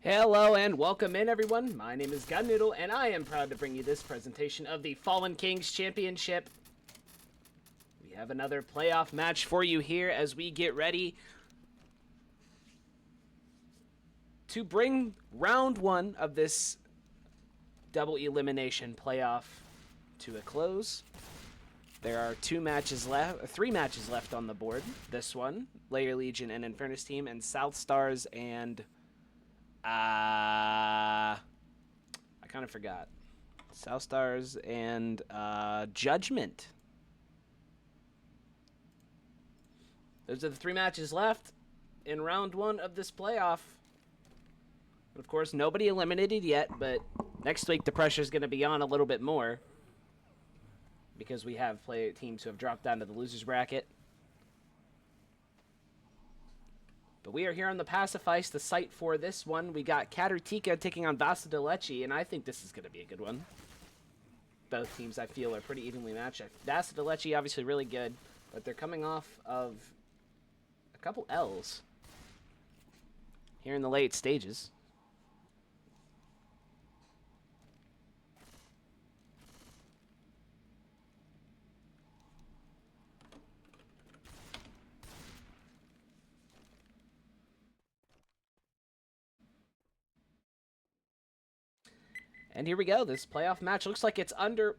Hello and welcome in, everyone. My name is Gun Noodle, and I am proud to bring you this presentation of the Fallen Kings Championship. We have another playoff match for you here as we get ready to bring round one of this double elimination playoff to a close. There are three matches left on the board. This one, Layer Legion and Infernus Team, and South Stars and I kind of forgot. South Stars and Judgment. Those are the three matches left in round one of this playoff. Of course, nobody eliminated yet, but next week the pressure is going to be on a little bit more because we have teams who have dropped down to the losers bracket. But we are here on the Passifice, the site for this one. We got Katartico taking on Vaso de Leche, and I think this is going to be a good one. Both teams, I feel, are pretty evenly matched. Vaso de Leche, obviously really good, but they're coming off of a couple L's here in the late stages. And here we go. This playoff match looks like it's under...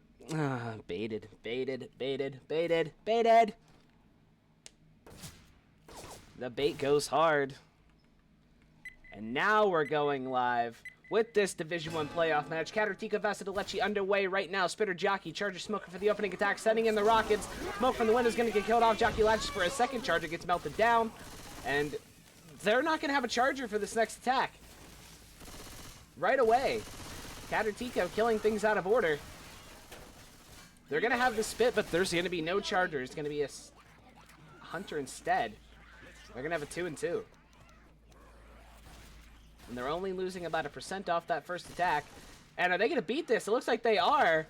baited. The bait goes hard. And now we're going live with this Division 1 playoff match. Katartico Vaso de Leche underway right now. Spitter Jockey, Charger Smoker for the opening attack, sending in the rockets. Smoke from the window is going to get killed off. Jockey latches for a second. Charger gets melted down. And they're not going to have a Charger for this next attack. Right away. Katartico killing things out of order. They're going to have the spit, but there's going to be no Charger. It's going to be a Hunter instead. They're going to have a 2-2. And they're only losing about 1% off that first attack. And are they going to beat this? It looks like they are.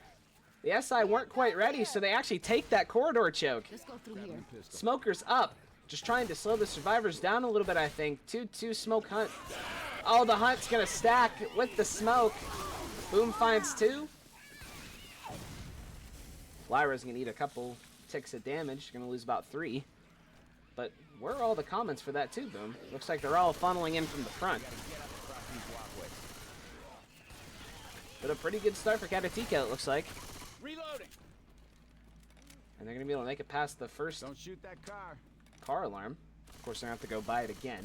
The SI weren't quite ready, so they actually take that corridor choke. Let's go through here. Smoker's up. Just trying to slow the survivors down a little bit, I think. 2-2 smoke hunt. Oh, the hunt's going to stack with the smoke. Boom finds 2. Lyra's going to eat a couple ticks of damage. Going to lose about 3. But where are all the comments for that too, Boom? Looks like they're all funneling in from the front. But a pretty good start for Katartico, it looks like. Reloading. And they're going to be able to make it past the first Don't shoot that car alarm. Of course, they're going to have to go buy it again.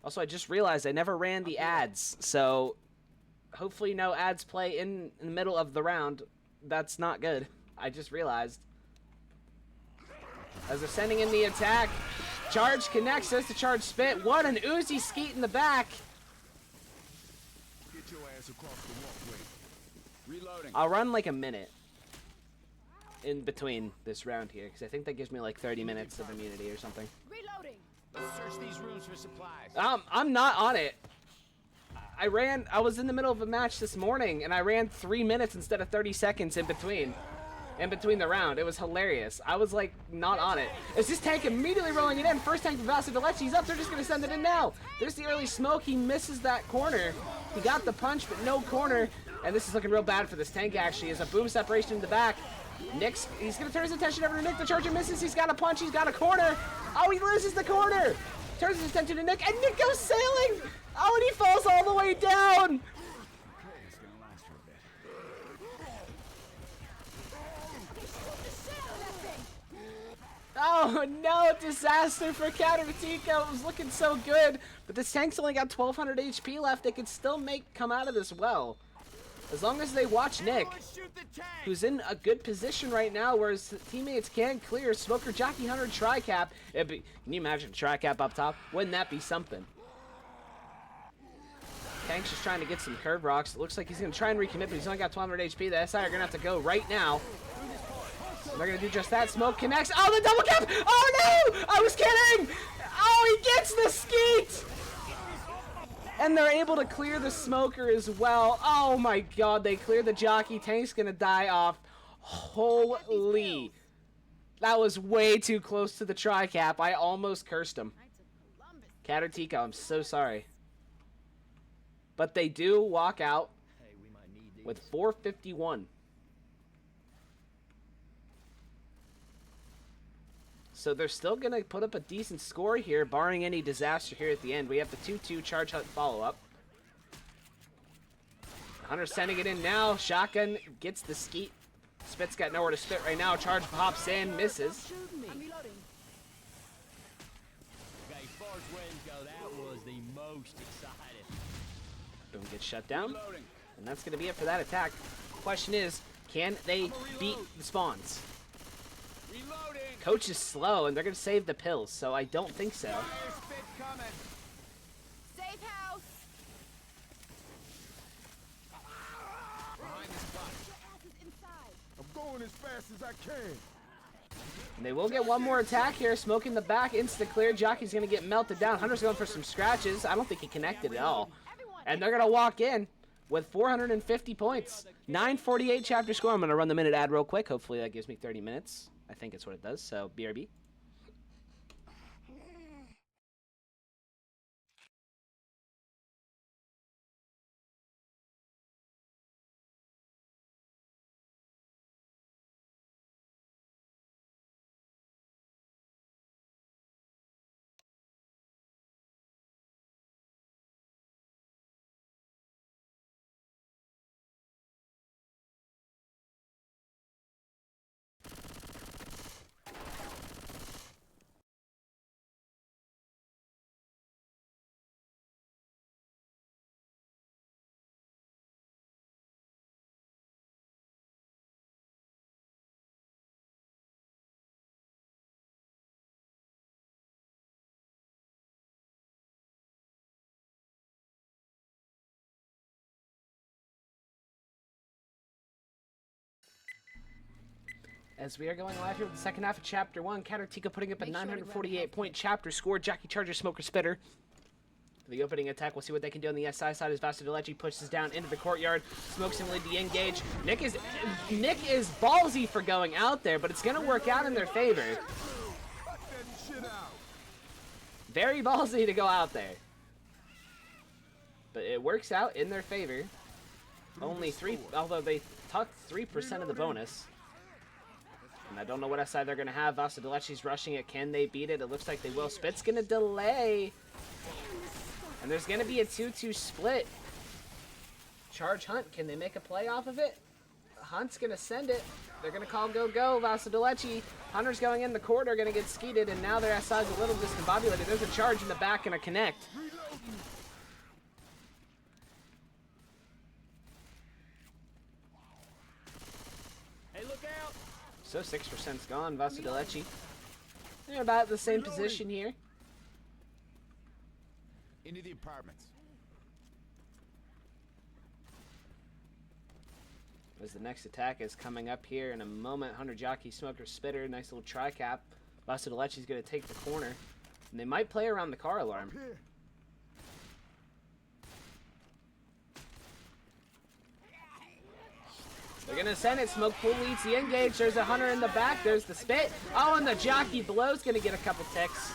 Also, I just realized I never ran the ads, so hopefully no ads play in the middle of the round. That's not good. I just realized. As they're sending in the attack, Charge connects, says to Charge spit. What an Uzi skeet in the back. Get your ass across the walkway. Reloading. I'll run like a minute in between this round here, because I think that gives me like 30 minutes of immunity or something. Reloading. Search these rooms for supplies. I'm not on it. I was in the middle of a match this morning, and I ran 3 minutes instead of 30 seconds in between the round. It was hilarious. I was like, not on it. It's this tank immediately rolling it in. First tank from Vaso de Leche. He's up. They're just going to send it in now. There's the early smoke. He misses that corner. He got the punch, but no corner. And this is looking real bad for this tank, actually, as a boom separation in the back. He's going to turn his attention over to Nick. The Charger misses. He's got a punch. He's got a corner. Oh, he loses the corner. Turns his attention to Nick, and Nick goes sailing. Oh, and he falls all the way down. Oh, no, disaster for Katartico. It was looking so good, but this tank's only got 1,200 HP left. They could still come out of this well. As long as they watch Nick, who's in a good position right now where his teammates can clear. Smoker, Jockey, Hunter, Tri-Cap. Can you imagine Tri-Cap up top? Wouldn't that be something? Tank's just trying to get some curve rocks. It looks like he's going to try and recommit, but he's only got 1,200 HP. The SI are going to have to go right now. And they're going to do just that. Smoke connects. Oh, the double cap! Oh, no! I was kidding! Oh, he gets the skeet! And they're able to clear the Smoker as well. Oh my god, they cleared the Jockey. Tank's gonna die off. Holy. That was way too close to the tri-cap. I almost cursed him. Katartico, I'm so sorry. But they do walk out with 451. So they're still going to put up a decent score here, barring any disaster here at the end. We have the 2-2 charge hunt follow-up. Hunter's sending it in now. Shotgun gets the skeet. Spit's got nowhere to spit right now. Charge pops in, misses. Okay, as far as wins go, that was the most exciting. Boom gets shut down. Reloading. And that's going to be it for that attack. Question is, can they beat the spawns? Reloading. Coach is slow, and they're going to save the pills, so I don't think so. Fire spit coming. Safe house. Behind this spot. Your ass is inside. I'm going as fast as I can. And they will get one more attack here. Smoke in the back, insta clear. Jockey's going to get melted down. Hunter's going for some scratches. I don't think he connected at all. And they're going to walk in with 450 points. 9:48 chapter score. I'm going to run the minute ad real quick. Hopefully that gives me 30 minutes. I think it's what it does. So, BRB. As we are going live here with the second half of Chapter 1, Katartico putting up a 948-point chapter score. Jackie Charger, Smoker, Spitter. For the opening attack, we'll see what they can do on the SI side as Vaso Leche pushes down into the courtyard. Smokes him lead the engage. Nick is ballsy for going out there, but it's going to work out in their favor. Cut that shit out. Very ballsy to go out there. But it works out in their favor. Only 3, although they tucked 3% of the bonus. And I don't know what SI they're going to have. Vaso Leche's rushing it. Can they beat it? It looks like they will. Spit's going to delay. And there's going to be a 2-2 split. Charge Hunt. Can they make a play off of it? Hunt's going to send it. They're going to call go-go. Vaso Leche. Hunter's going in the corner. Going to get skeeted. And now their SI's a little discombobulated. There's a charge in the back and a connect. Hey, look out. So 6%'s gone. Vaso Leche. They're about the same position here. Into the apartments. As the next attack is coming up here in a moment. Hunter, Jockey, Smoker, Spitter. Nice little tri-cap. Vaso Leche's going to take the corner. And they might play around the car alarm. Here. They're going to send it. Smoke Pool leads the engage. There's a Hunter in the back. There's the spit. Oh, and the Jockey Blow's going to get a couple ticks.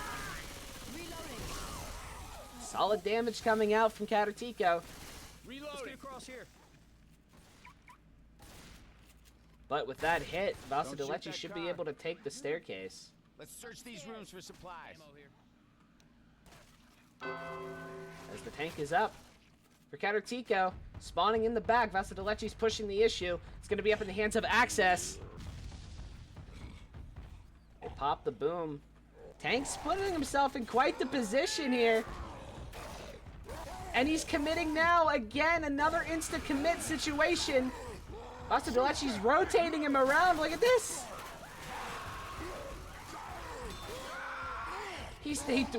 Solid damage coming out from Katartico. Reloading. Across here. But with that hit, Vaso Don't shoot Leche that should be car. able to take the staircase. Let's search these rooms for supplies. As the tank is up for Katartico. Spawning in the back. Vaso Leche's pushing the issue. It's going to be up in the hands of Access. They pop the boom. Tank's putting himself in quite the position here. And he's committing now. Again, another insta-commit situation. Vaso Leche's rotating him around. Look at this.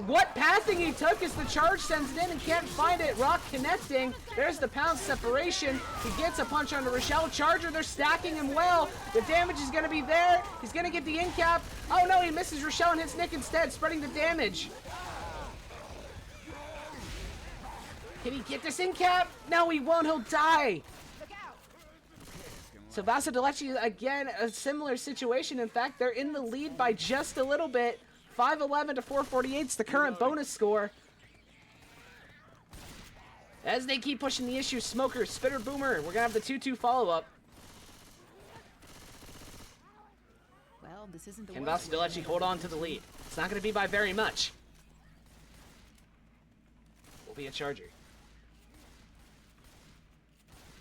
What pathing he took as the charge sends it in and can't find it. Rock connecting. There's the pound separation. He gets a punch onto Rochelle. Charger, they're stacking him well. The damage is going to be there. He's going to get the in cap. Oh no, he misses Rochelle and hits Nick instead, spreading the damage. Can he get this in cap? No, he won't. He'll die. So Vaso de Leche, again, a similar situation. In fact, they're in the lead by just a little bit. 511 to 448 is the current bonus score. As they keep pushing the issue, Smoker, Spitter, Boomer. We're going to have the 2-2 follow-up. Well, this isn't the Can worst Vaso de Leche hold on to the lead? It's not going to be by very much. Will be a charger.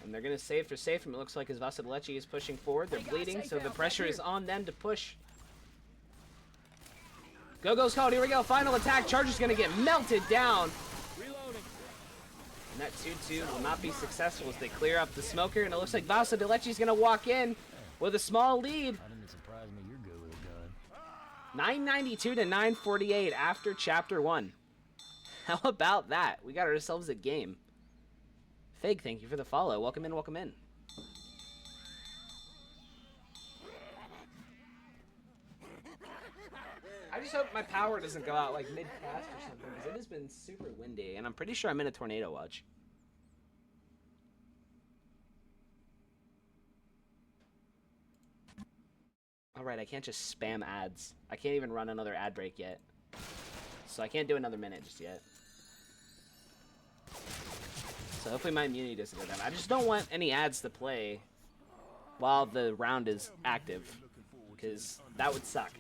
And they're going to save for safe, and it looks like as Vaso de Leche is pushing forward. They're bleeding, so the pressure is on them to push. Go-Go's called. Here we go. Final attack. Charger's going to get melted down. Reloading. And that 2-2 will not be successful as they clear up the Smoker. And it looks like Vaso de Leche is going to walk in with a small lead. That didn't surprise me. You're good with a gun. 992 to 948 after Chapter 1. How about that? We got ourselves a game. Fig, thank you for the follow. Welcome in, welcome in. I just hope my power doesn't go out like mid-cast or something, because it has been super windy, and I'm pretty sure I'm in a tornado watch. Alright, I can't just spam ads. I can't even run another ad break yet. So I can't do another minute just yet. So hopefully my immunity doesn't go down. I just don't want any ads to play while the round is active, because that would suck.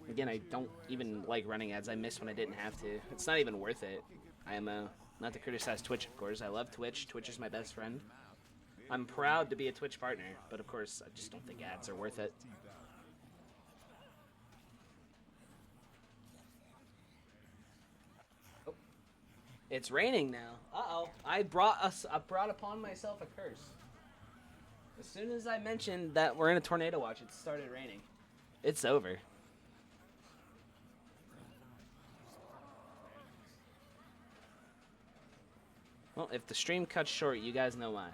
Again, I don't even like running ads. I miss when I didn't have to. It's not even worth it. I am not to criticize Twitch, of course. I love Twitch. Twitch is my best friend. I'm proud to be a Twitch partner, but of course, I just don't think ads are worth it. Oh. It's raining now. Uh-oh. I brought upon myself a curse. As soon as I mentioned that we're in a tornado watch, it started raining. It's over. Well, if the stream cuts short, you guys know why.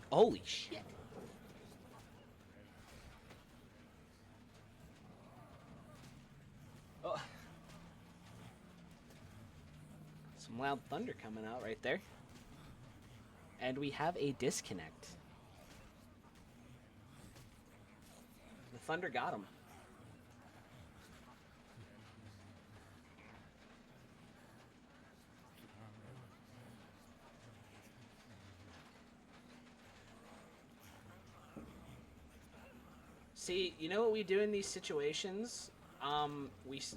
Holy shit. Oh. Some loud thunder coming out right there. And we have a disconnect. The thunder got him. See, you know what we do in these situations?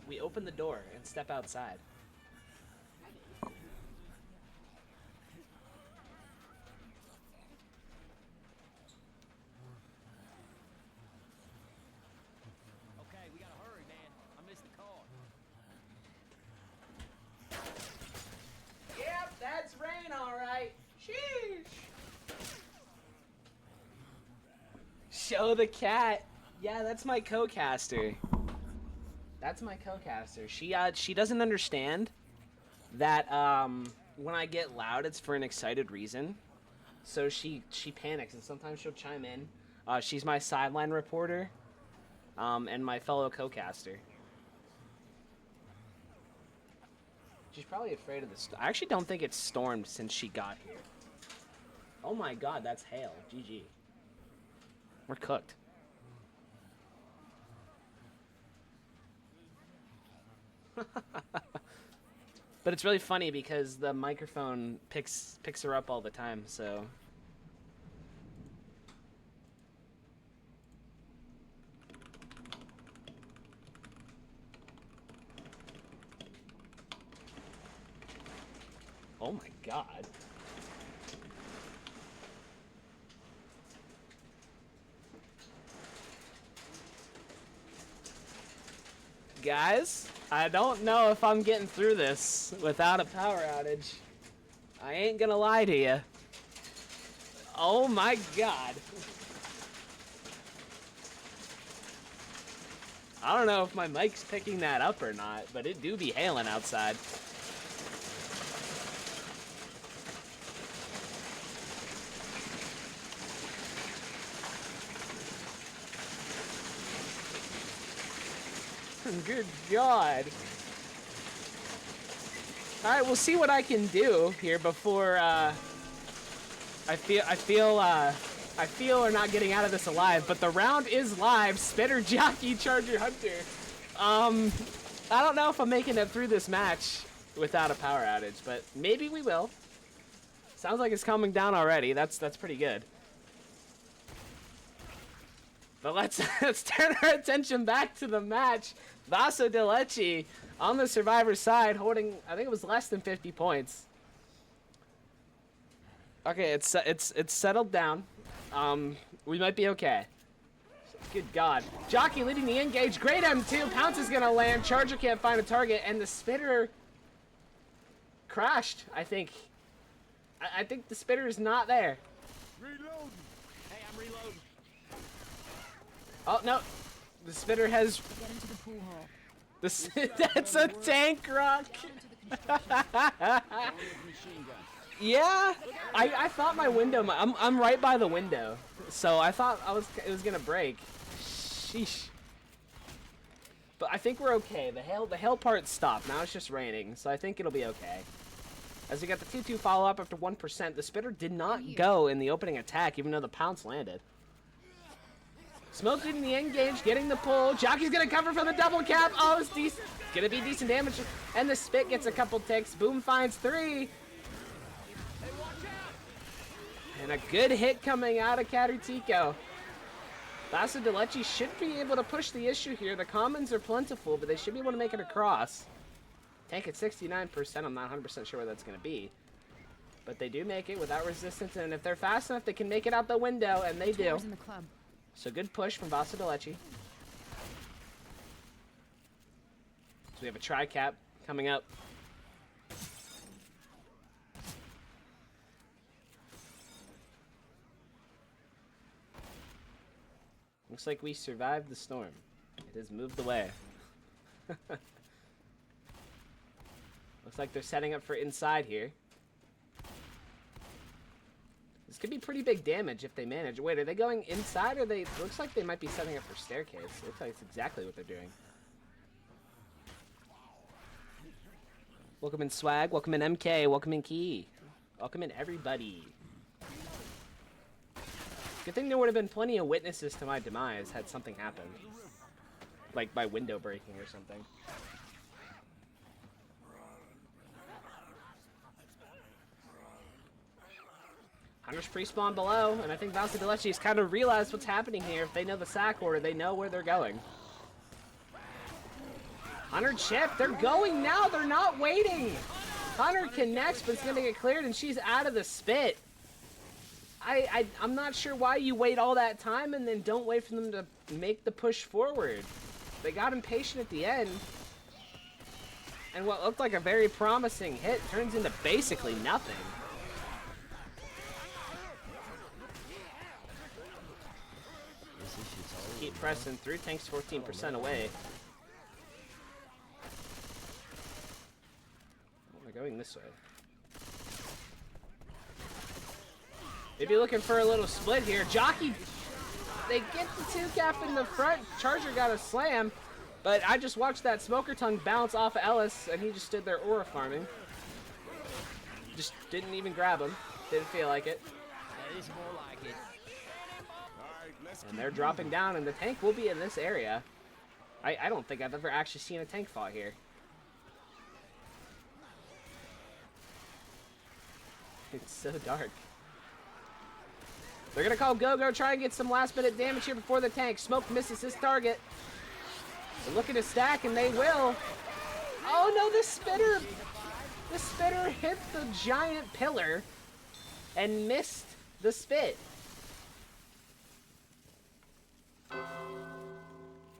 We open the door and step outside. Okay, we gotta hurry, man. I missed the car. Yep, that's rain, all right. Sheesh. Show the cat. Yeah, that's my co-caster. That's my co-caster. She doesn't understand that when I get loud, it's for an excited reason. So she panics, and sometimes she'll chime in. She's my sideline reporter, and my fellow co-caster. She's probably afraid of this. I actually don't think it's stormed since she got here. Oh my god, that's hail. GG. We're cooked. But it's really funny because the microphone picks her up all the time, so. Oh my god. Guys, I don't know if I'm getting through this without a power outage. I ain't gonna lie to you. Oh my god. I don't know if my mic's picking that up or not, but it do be hailing outside. Good God. All right, we'll see what I can do here before I feel we're not getting out of this alive. But the round is live. Spitter, Jockey, Charger, Hunter. I don't know if I'm making it through this match without a power outage, but maybe we will. Sounds like it's calming down already. That's pretty good. But let's turn our attention back to the match. Vaso de Leche on the survivor side, holding, I think it was less than 50 points. Okay, it's settled down. We might be okay. Good God. Jockey leading the engage. Great M2. Pounce is gonna land. Charger can't find a target, and the Spitter crashed. I think. I think the Spitter is not there. Reloading. Hey, I'm reloading. Oh no, the Spitter has. Get into the pool hall. That's a tank rock. Machine gun. Yeah, I thought my window. I'm right by the window, so I thought it was gonna break. Sheesh. But I think we're okay. The hail part stopped. Now it's just raining, so I think it'll be okay. As we got the 2-2 follow up after 1%, the Spitter did not go in the opening attack, even though the Pounce landed. Smoke leading the engage, getting the pull. Jockey's gonna cover for the double cap. Oh, it's decent. Gonna be decent damage. And the Spit gets a couple ticks. Boom finds 3. And a good hit coming out of Katartico. Vaso de Leche should be able to push the issue here. The commons are plentiful, but they should be able to make it across. Tank at 69%. I'm not 100% sure where that's gonna be. But they do make it without resistance, and if they're fast enough, they can make it out the window, and they do. In the club. So good push from Vaso de Leche. So we have a tri-cap coming up. Looks like we survived the storm. It has moved away. Looks like they're setting up for inside here. This could be pretty big damage if they manage. Wait, are they going inside or they... Looks like they might be setting up for staircase. Looks like it's exactly what they're doing. Welcome in Swag. Welcome in MK. Welcome in Key. Welcome in everybody. Good thing there would have been plenty of witnesses to my demise had something happened. Like my window breaking or something. Hunter's pre-spawn below, and I think Vaso de Leche's kind of realized what's happening here. If they know the sack order, they know where they're going. Hunter chip, they're going now, they're not waiting. Hunter connects, but it's gonna get cleared, and she's out of the spit. I'm not sure why you wait all that time and then don't wait for them to make the push forward. They got impatient at the end. And what looked like a very promising hit turns into basically nothing. Keep pressing through. Tank's 14% away. Oh, they're going this way. Maybe looking for a little split here. Jockey, they get the 2-cap in the front. Charger got a slam, but I just watched that smoker tongue bounce off of Ellis, and he just stood there aura farming. Just didn't even grab him. Didn't feel like it. That is more like it. And they're dropping down, and the tank will be in this area. I don't think I've ever actually seen a tank fought here. It's so dark. They're gonna call Go-Go, try and get some last-minute damage here before the tank. Smoke misses his target. They're looking to stack, and they will. Oh no, the Spitter hit the giant pillar and missed the spit.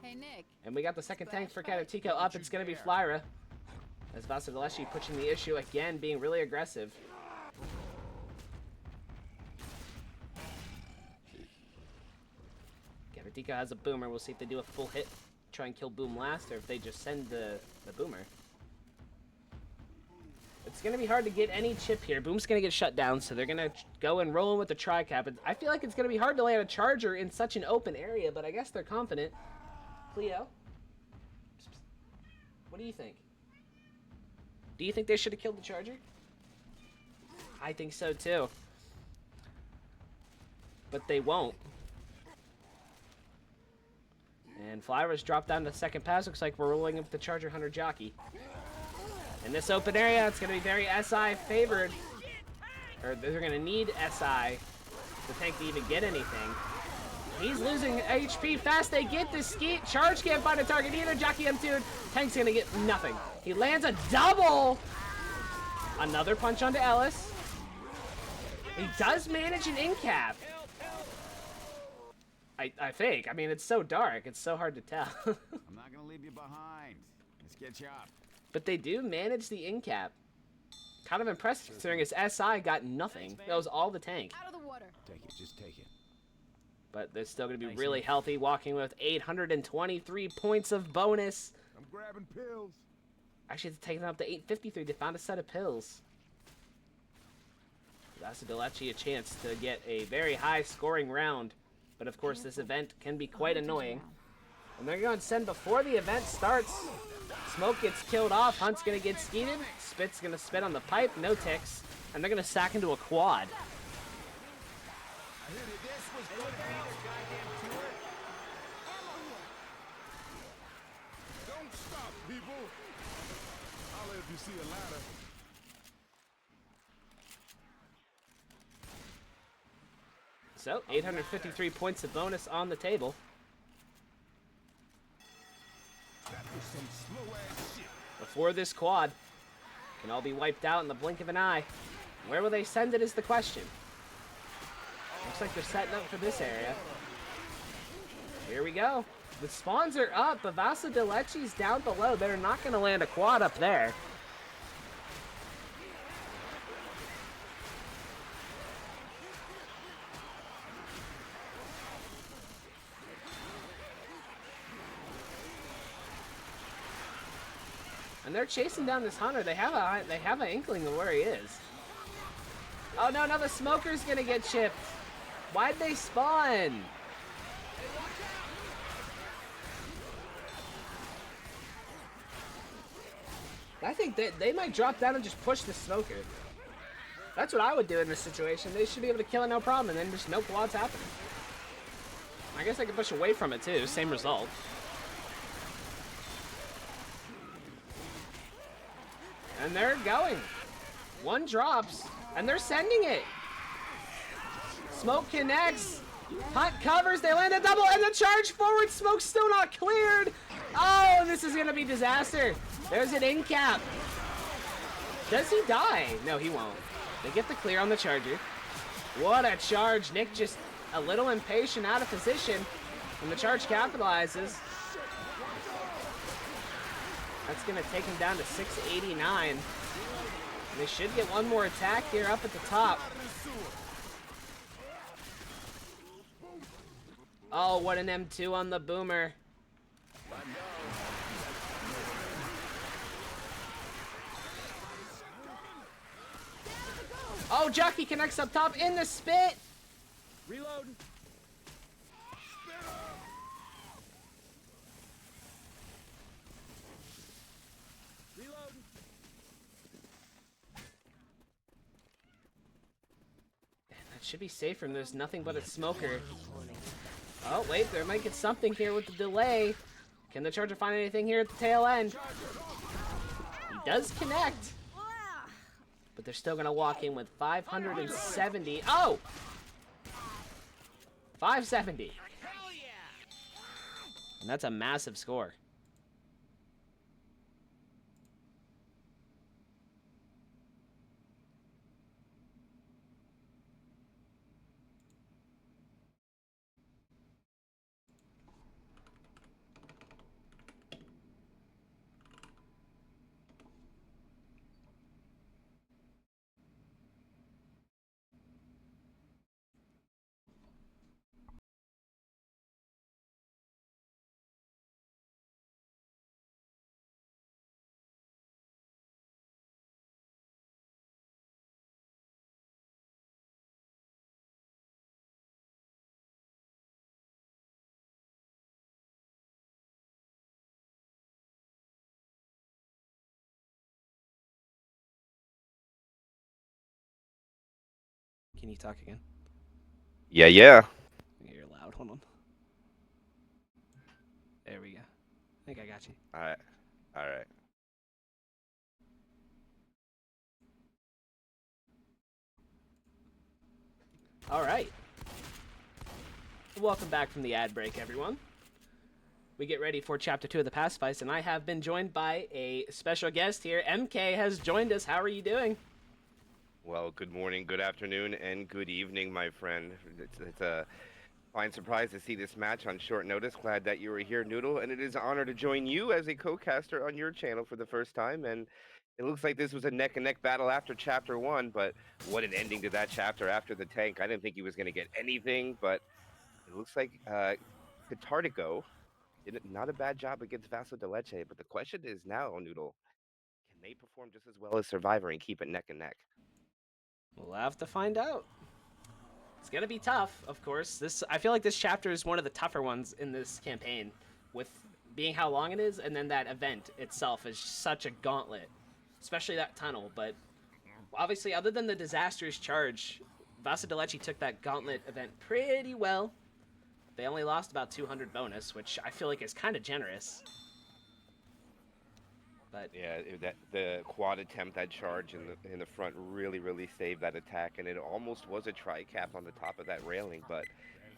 Hey, Nick. And we got the second tank for Katartico up. It's gonna be Flyra. As Vaso de Leche pushing the issue again, being really aggressive. Katartico has a boomer. We'll see if they do a full hit, try and kill Boom last, or if they just send the boomer. It's going to be hard to get any chip here. Boom's going to get shut down, so they're going to go and roll in with the tri-cap. I feel like it's going to be hard to land a charger in such an open area, but I guess they're confident. Cleo. do you think? Do you think they should have killed the Charger? I think so too. But they won't. And Flywers drop down to second pass. Looks like we're rolling up the Charger Hunter Jockey. In this open area, it's going to be very SI favored. Or they're going to need SI, the tank, to even get anything. He's losing HP fast. They get the skeet. Charge can't find a target either. Jockey M2'd. Tank's going to get nothing. He lands a double. Another punch onto Ellis. He does manage an in cap. I think. I mean, it's so dark. It's so hard to tell. I'm not gonna leave you behind. Let's get you up. But they do manage the in cap. Kind of impressive considering his SI got nothing. That was all the tank. Out of the water. Take it, just take it. But they're still going to be really healthy, walking with 823 points of bonus. I'm grabbing pills. Actually, it's taken them up to 853. They found a set of pills. Vaso Leche a chance to get a very high scoring round. But of course, this event can be quite annoying. And they're going to send before the event starts. Smoke gets killed off. Hunt's going to get skeeted. Spit's going to spit on the pipe. No ticks. And they're going to sack into a quad. Don't stop, people. Holla if you see a ladder. So, 853 points of bonus on the table. That was some slow-ass shit. Before this quad can all be wiped out in the blink of an eye. Where will they send it is the question. Looks like they're setting up for this area. Here we go. The spawns are up, but Vaso Leche's down below. They're not going to land a quad up there. And they're chasing down this hunter. They have an inkling of where he is. Oh no, now the smoker's gonna get chipped. Why'd they spawn? I think they might drop down and just push the smoker. That's what I would do in this situation. They should be able to kill it no problem, and then just no quads happening. I guess I could push away from it too. Same result. And they're going. One drops, and they're sending it. Smoke connects. Hunt covers. They land a double, and the charge forward. Smoke's still not cleared. Oh, this is gonna be disaster. There's an in cap. Does he die? No, he won't. They get the clear on the charger. What a charge. Nick just a little impatient, out of position, and the charge capitalizes. That's going to take him down to 689. They should get one more attack here up at the top. Oh, what an M2 on the boomer. Oh, Jockey connects up top in the spit. Reloading. Should be safe from there's nothing but a smoker. Oh, wait, there might get something here with the delay. Can the Charger find anything here at the tail end? He does connect. But they're still going to walk in with 570. Oh! 570. And that's a massive score. Can you talk again? Yeah, yeah. You're loud. Hold on. There we go. I think I got you. All right. All right. All right. Welcome back from the ad break, everyone. We get ready for Chapter 2 of the Passifice, and I have been joined by a special guest here. MK has joined us. How are you doing? Well, good morning, good afternoon, and good evening, my friend. It's a fine surprise to see this match on short notice. Glad that you were here, Noodle, and it is an honor to join you as a co-caster on your channel for the first time. And it looks like this was a neck-and-neck battle after Chapter 1, but what an ending to that chapter after the tank. I didn't think he was going to get anything, but it looks like Katartico did not a bad job against Vaso de Leche. But the question is now, Noodle, can they perform just as well as Survivor and keep it neck and neck? We'll have to find out. It's gonna be tough, of course. I feel like this chapter is one of the tougher ones in this campaign, with being how long it is, and then that event itself is such a gauntlet, especially that tunnel. But obviously, other than the disastrous charge, Vaso de Leche took that gauntlet event pretty well. They only lost about 200 bonus, which I feel like is kind of generous. But yeah, the quad attempt, that charge in the front really saved that attack, and it almost was a tri-cap on the top of that railing. But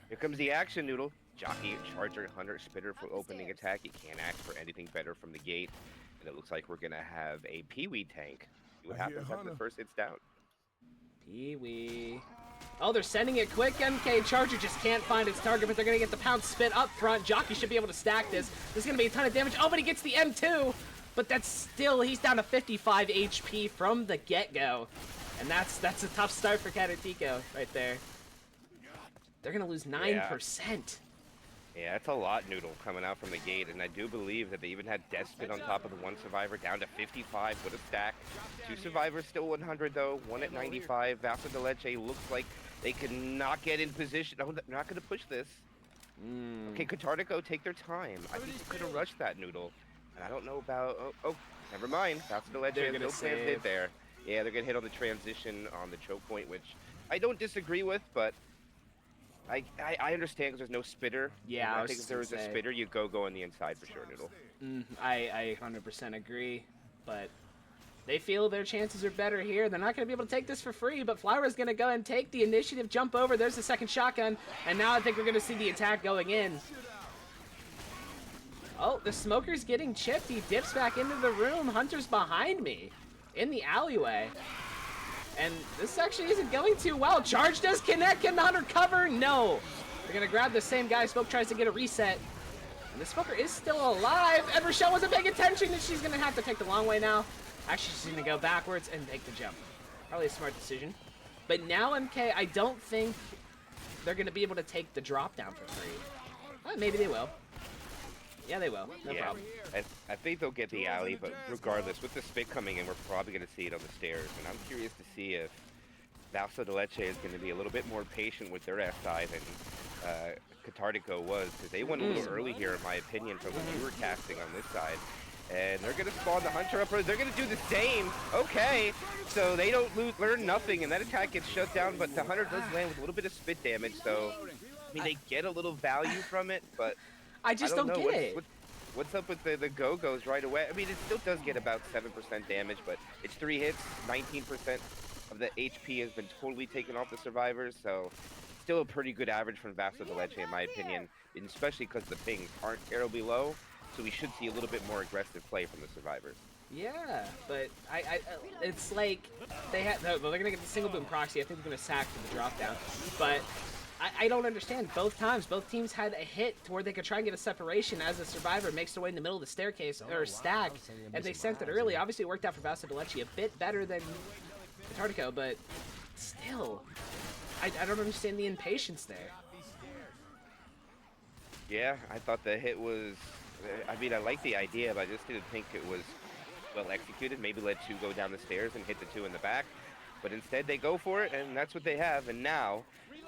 here comes the action, Noodle. Jockey, Charger, Hunter, Spitter for opening attack. You can't ask for anything better from the gate, and it looks like we're gonna have a Pee-wee tank. See what happens after the first hit's down. Pee-wee. Oh, they're sending it quick. MK Charger just can't find its target, but they're going to get the pound spit up front. Jockey should be able to stack this. This is going to be a ton of damage. Oh, but he gets the M2. But that's still, he's down to 55 HP from the get-go. And that's a tough start for Katartico right there. They're going to lose 9%. Yeah, that's a lot, Noodle, coming out from the gate, and I do believe that they even had Death Spit on top of the one survivor, down to 55 with a stack. Two survivors still 100, though, one at 95. Vaso de Leche looks like they cannot get in position. Oh, they're not going to push this. Okay, Katartico, take their time. I think you could have rushed that, Noodle. And I don't know about... Oh, never mind. Vaso de Leche has no chance hit there. Yeah, they're going to hit on the transition on the choke point, which I don't disagree with, but... I understand because there's no spitter. Yeah, I think if there was a spitter, you'd go on the inside for sure, Noodle. I 100% agree, but they feel their chances are better here. They're not going to be able to take this for free, but Flower's going to go and take the initiative, jump over. There's the second shotgun, and now I think we're going to see the attack going in. Oh, the smoker's getting chipped. He dips back into the room. Hunter's behind me in the alleyway. And this actually isn't going too well. Charge does connect. Can Hunter cover? No. They're going to grab the same guy. Smoke tries to get a reset. And the smoker is still alive. And Rochelle wasn't paying attention, and she's going to have to take the long way now. Actually, she's going to go backwards and take the jump. Probably a smart decision. But now, MK, I don't think they're going to be able to take the drop down for free. Well, maybe they will. Yeah, they will. No problem. I think they'll get the alley, but regardless, with the spit coming in, we're probably going to see it on the stairs. And I'm curious to see if Vaso de Leche is going to be a little bit more patient with their SI than Katartico was, because they went a little early here, in my opinion, from when we were casting on this side. And they're going to spawn the Hunter up. They're going to do the same. Okay, so they don't learn nothing, and that attack gets shut down, but the Hunter does land with a little bit of spit damage, so, I mean, they get a little value from it, but... I just don't get it. What's up with the go-go's right away? I mean, it still does get about 7% damage, but it's 3 hits, 19% of the HP has been totally taken off the survivors, so still a pretty good average from Vaso de Leche, in my opinion, and especially because the pings aren't terribly low, so we should see a little bit more aggressive play from the survivors. Yeah, but it's like they had. Well, they're gonna get the single boom proxy. I think they're gonna sack for the drop down, but. I don't understand. Both times, both teams had a hit to where they could try and get a separation as a survivor makes their way in the middle of the staircase, or stack, and they sent it early. Obviously, it worked out for Vaso de Leche a bit better than Katartico, but still, I don't understand the impatience there. Yeah, I thought the hit was... I mean, I like the idea, but I just didn't think it was well executed. Maybe let 2 go down the stairs and hit the 2 in the back, but instead they go for it, and that's what they have, and now...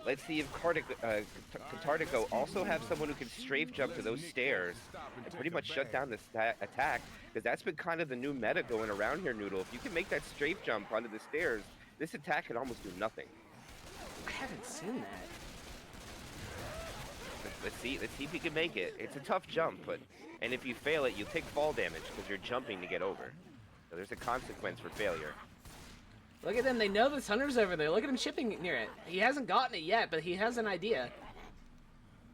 Let's see if Katartico also have someone who can strafe jump to those stairs and pretty much shut down this attack, because that's been kind of the new meta going around here, Noodle. If you can make that strafe jump onto the stairs, this attack can almost do nothing. haven't seen that. Let's see if you can make it. It's a tough jump, and if you fail it, you take fall damage because you're jumping to get over. So there's a consequence for failure. Look at them. They know this hunter's over there. Look at him chipping near it. He hasn't gotten it yet, but he has an idea.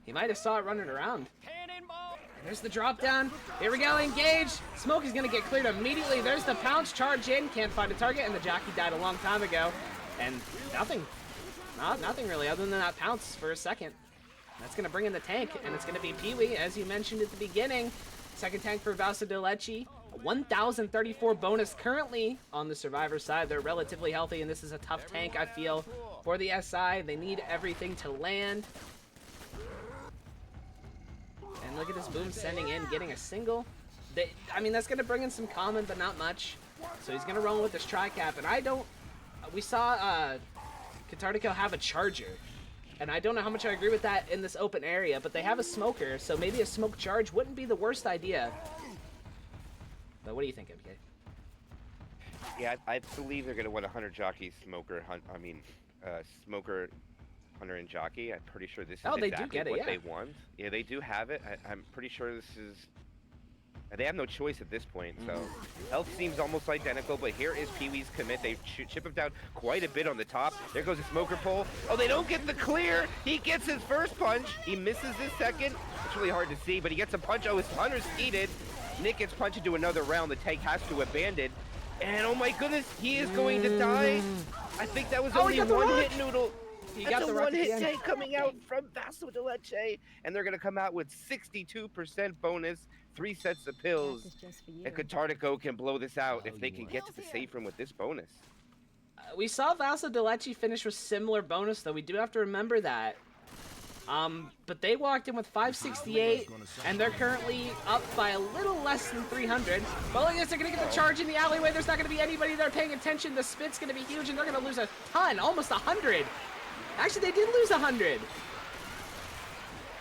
He might have saw it running around. Cannonball! There's the drop down. Here we go. Engage. Smoke is going to get cleared immediately. There's the pounce. Charge in. Can't find a target, and the jockey died a long time ago. And nothing. Nothing really other than that pounce for a second. That's going to bring in the tank, and it's going to be Pee-wee, as you mentioned at the beginning. Second tank for Vaso de Leche. 1,034 bonus currently on the Survivor side. They're relatively healthy, and this is a tough tank, I feel, for the SI. They need everything to land. And look at this Boom sending in, getting a single. I mean, that's going to bring in some common, but not much. So he's going to roll with this tri-cap, and we saw Katartico have a charger. And I don't know how much I agree with that in this open area, but they have a smoker, so maybe a smoke charge wouldn't be the worst idea. But what do you think, MK? Yeah, I believe they're going to want a hunter jockey smoker smoker hunter and jockey. I'm pretty sure this is they exactly do get it, what yeah. they want. Yeah, they do have it. I'm pretty sure this is. They have no choice at this point, so health seems almost identical, but here is Pee-wee's commit. They chip him down quite a bit on the top. There goes the smoker pole. Oh, they don't get the clear. He gets his first punch. He misses his second. It's really hard to see, but he gets a punch. Oh, his hunter's heated. Nick gets punched into another round. The tank has to abandon. And oh my goodness, he is going to die. I think that was only one hit, Noodle. That's a one-hit tank coming out from Vaso de Leche, and they're going to come out with 62% bonus, 3 sets of pills, and Katartico can blow this out if they can get to the safe room with this bonus. We saw Vaso de Leche finish with similar bonus, though. We do have to remember that. But they walked in with 568, and they're currently up by a little less than 300. But look at this, they're going to get the charge in the alleyway. There's not going to be anybody there paying attention. The spit's going to be huge, and they're going to lose a ton, almost 100. Actually, they did lose 100.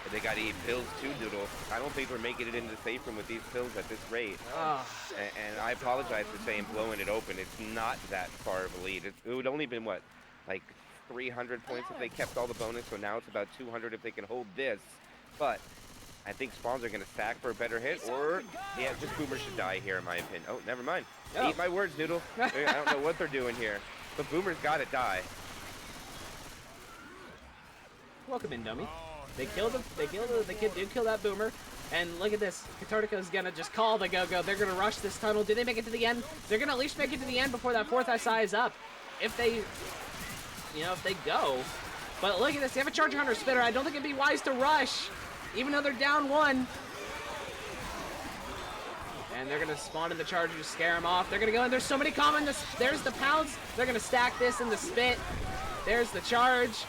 But they got to eat pills too, Doodle. I don't think we're making it into the safe room with these pills at this rate. And I apologize for saying blowing it open. It's not that far of a lead. It would only been, what, like 300 points if they kept all the bonus, so now it's about 200 if they can hold this. But I think spawns are going to stack for a better hit, or, yeah, just Boomer should die here in my opinion. Oh, never mind. Eat my words, Noodle. I don't know what they're doing here, but Boomer's got to die. Welcome in, dummy. The kid did kill that Boomer. And look at this. Katartico's gonna just call the go-go. They're gonna rush this tunnel. Do they make it to the end? They're gonna at least make it to the end before that fourth SI is up. If they go. But look at this. They have a Charger Hunter Spitter. I don't think it'd be wise to rush, even though they're down 1. And they're gonna spawn in the Charger to scare him off. They're gonna go in. There's so many common. There's the pounce. They're gonna stack this in the spit. There's the charge.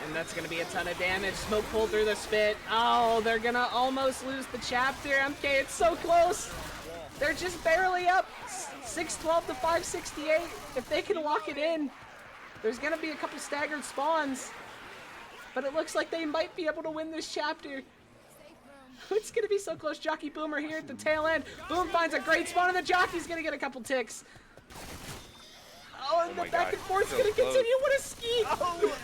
And that's going to be a ton of damage. Smoke pulled through the spit. Oh, they're going to almost lose the chapter. MK, it's so close. They're just barely up. 612 to 568. If they can lock it in, there's going to be a couple staggered spawns. But it looks like they might be able to win this chapter. It's going to be so close. Jockey Boomer here at the tail end. Boom finds a great spawn, and the jockey's going to get a couple ticks. Oh, and the back and forth's going to continue. What a skeet. Oh,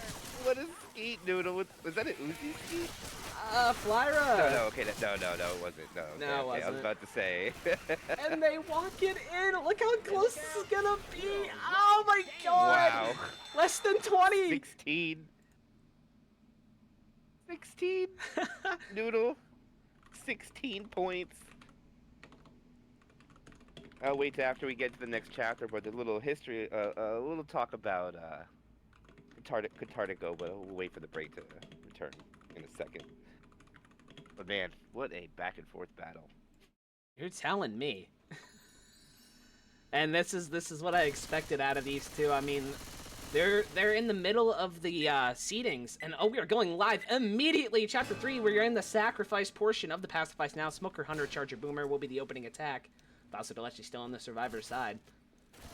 what a skeet, Noodle. Was that an Uzi skeet? Flyra. No, okay, no, it wasn't. No, okay, it wasn't. I was about to say. And they walk it in. Look how close this is gonna be. Oh my god. Wow. Less than 20. 16. Noodle. 16 points. I'll wait till after we get to the next chapter, but a little history, a little talk about Katartico, but we'll wait for the break to return in a second. But man, what a back and forth battle. You're telling me. And this is what I expected out of these two. I mean, they're in the middle of the seedings, and we are going live immediately. Chapter 3, where you're in the sacrifice portion of the Passifice now. Smoker, Hunter, Charger, Boomer will be the opening attack. Vaso de Leche still on the survivor side.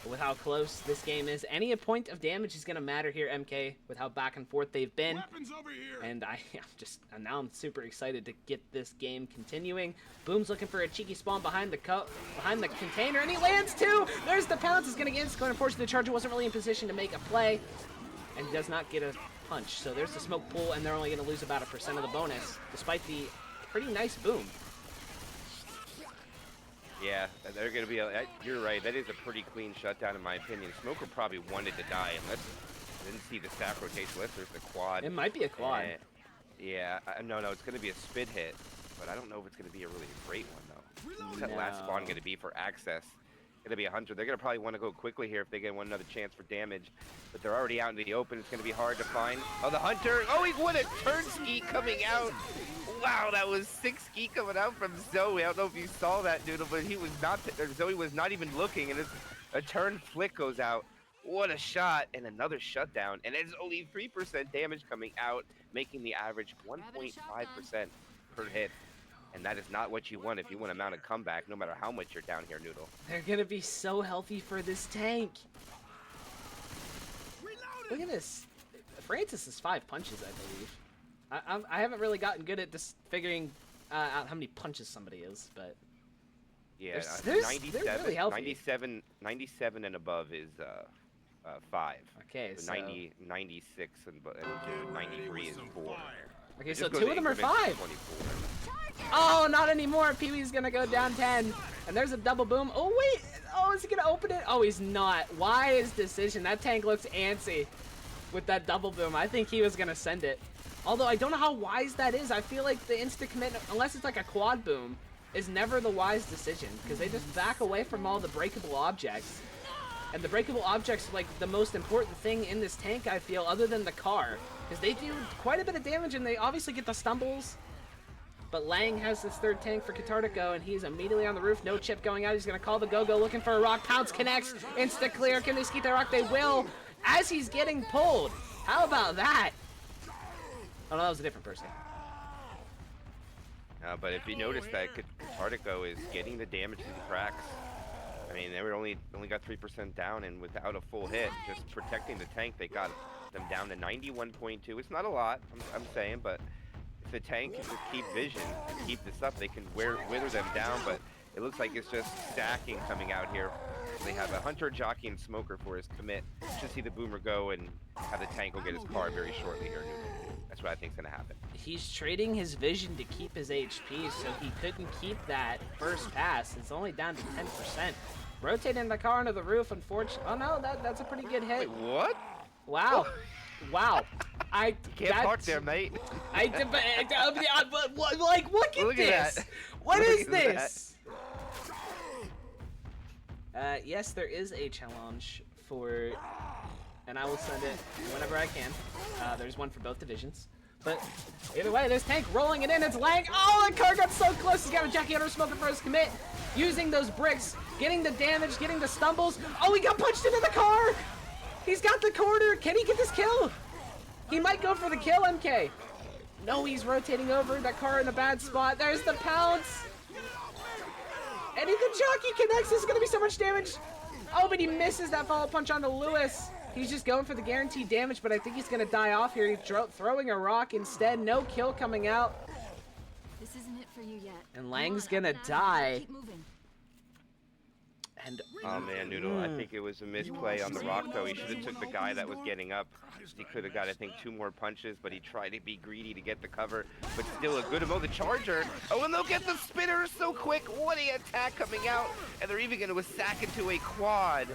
But with how close this game is, any point of damage is going to matter here, MK, with how back and forth they've been. Weapons over here. And now I'm super excited to get this game continuing. Boom's looking for a cheeky spawn behind the container, and he lands too! There's the pounce. It's going to get instant. Unfortunately, the Charger wasn't really in position to make a play. and does not get a punch. So there's the smoke pool, and they're only going to lose about 1% of the bonus, despite the pretty nice boom. Yeah, they're going to be, you're right, that is a pretty clean shutdown in my opinion. Smoker probably wanted to die unless, I didn't see the stack rotation, unless there's the quad. It might be a quad. Yeah, no, it's going to be a spit hit, but I don't know if it's going to be a really great one though. What's that last spawn going to be for access? Going to be a hunter. They're going to probably want to go quickly here if they get another chance for damage, but they're already out in the open. It's going to be hard to find. Oh, the hunter! Oh, what a turn ski coming out! Wow, that was 6 ski coming out from Zoe. I don't know if you saw that, Doodle, but he was not. Zoe was not even looking, and a turn flick goes out. What a shot, and another shutdown, and it's only 3% damage coming out, making the average 1.5% per hit. And that is not what you want if you want to mount a comeback, no matter how much you're down here, Noodle. They're going to be so healthy for this tank. Look at this. Francis is 5 punches, I believe. I haven't really gotten good at just figuring out how many punches somebody is, but... Yeah, they're really healthy. 97 and above is 5. Okay, so... so 96 and 93 is 4. Okay, so 2 of them are 5. 24. Oh, not anymore. Pee-wee's gonna go down 10. And there's a double boom. Oh, wait. Oh, is he gonna open it? Oh, he's not. Wise decision. That tank looks antsy with that double boom. I think he was gonna send it. Although I don't know how wise that is. I feel like the insta commit, unless it's like a quad boom, is never the wise decision, because they just back away from all the breakable objects. And the breakable objects are like the most important thing in this tank, I feel, other than the car, because they do quite a bit of damage, and they obviously get the stumbles. But Lang has this 3rd tank for Katartico, and he's immediately on the roof. No chip going out. He's going to call the go-go, looking for a rock. Pounce connects. Insta clear. Can they skeet that rock? They will, as he's getting pulled. How about that? Oh, no, that was a different person. But if you notice that Katartico is getting the damage to the cracks. I mean, they were only got 3% down, and without a full hit, just protecting the tank, they got them down to 91.2. It's not a lot, I'm saying, but if the tank can just keep vision and keep this up, they can wither them down, but it looks like it's just stacking coming out here. They have a hunter, jockey, and smoker for his commit. Should see the boomer go and have the tank go get his car very shortly here. That's what I think is going to happen. He's trading his vision to keep his HP, so he couldn't keep that first pass. It's only down to 10%. Rotating the car onto the roof, unfortunately. Oh no, that's a pretty good hit. Wait, what? Wow. Wow. You can't park there, mate. But like, look at this. That. What Look is at this? Yes, there is a challenge for, and I will send it whenever I can. There's one for both divisions. But either way, there's tank rolling it in. It's Lang. Oh, the car got so close. He's got a Jackie under smoker for his commit. Using those bricks, getting the damage, getting the stumbles. Oh, he got punched into the car. He's got the corner. Can he get this kill? He might go for the kill, MK. No, he's rotating over. That car in a bad spot. There's the pounce. And if the jockey connects, this is going to be so much damage. Oh, but he misses that follow punch onto Lewis. He's just going for the guaranteed damage, but I think he's going to die off here. He's throwing a rock instead. No kill coming out. This isn't it for you yet. And Lang's going to die. Keep moving. And oh man, Noodle, I think it was a misplay on the rock though. He should have took the guy that was getting up. He could have got, I think, 2 more punches, but he tried to be greedy to get the cover. But still a good amount. The charger. Oh, and they'll get the spinner so quick. What an attack coming out. And they're even going to sack into a quad.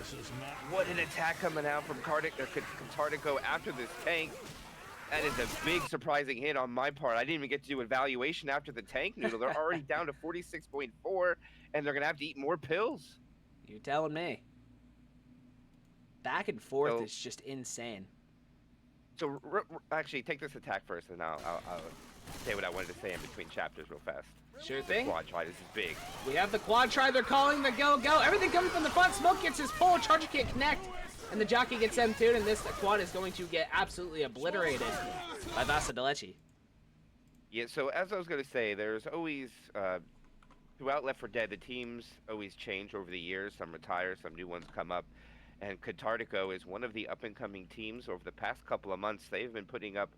What an attack coming out from Katartico after this tank. That is a big surprising hit on my part. I didn't even get to do evaluation after the tank, Noodle. They're already down to 46.4, and they're going to have to eat more pills. You're telling me. Back and forth is just insane. So, actually, take this attack first, and I'll say what I wanted to say in between chapters real fast. Sure thing. Quad try, this is big. We have the quad try. They're calling the go-go. Everything coming from the front. Smoke gets his pull. Charger can't connect. And the jockey gets M2'd, and this quad is going to get absolutely obliterated by Vaso de Leche. Yeah, so as I was going to say, there's always... throughout Left 4 Dead, the teams always change over the years. Some retire, some new ones come up. And Katartico is one of the up-and-coming teams. Over the past couple of months, they've been putting up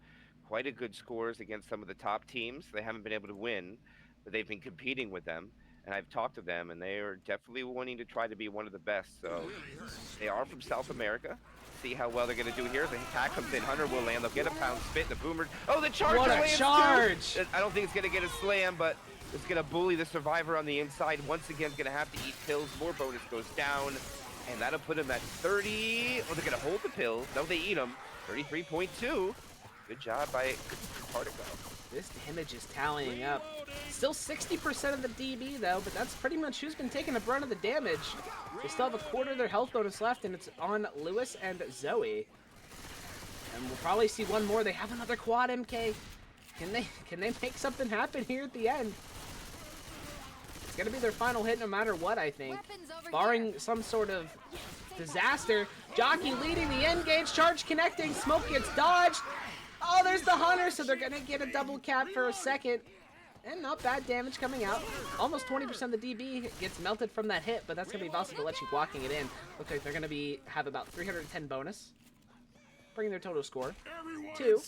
quite a good scores against some of the top teams. They haven't been able to win, but they've been competing with them. And I've talked to them, and they are definitely wanting to try to be one of the best. So they are from South America. see how well they're gonna do here. The attack comes in, Hunter will land, they'll get a pound spit, the boomer. Oh, the charger What a lands charge! too. I don't think it's gonna get a slam, but it's gonna bully the survivor on the inside. Once again, gonna have to eat pills. More bonus goes down, and that'll put him at 30. Oh, they're gonna hold the pills. No, they eat them. 33.2. Good job by Katartico. This damage is tallying up. Still 60% of the DB though, but that's pretty much who's been taking the brunt of the damage. They still have a quarter of their health bonus left, and it's on Lewis and Zoe. And we'll probably see one more. They have another quad MK. Can they make something happen here at the end? It's gonna be their final hit no matter what, I think. Barring some sort of disaster. Jockey leading the engage, charge connecting, smoke gets dodged. Oh, there's the Hunter, so they're gonna get a double cap for a second. And not bad damage coming out. Almost 20% of the DB gets melted from that hit, but that's gonna be Vaso and Leche walking it in. Looks like they're gonna have about 310 bonus, bringing their total score to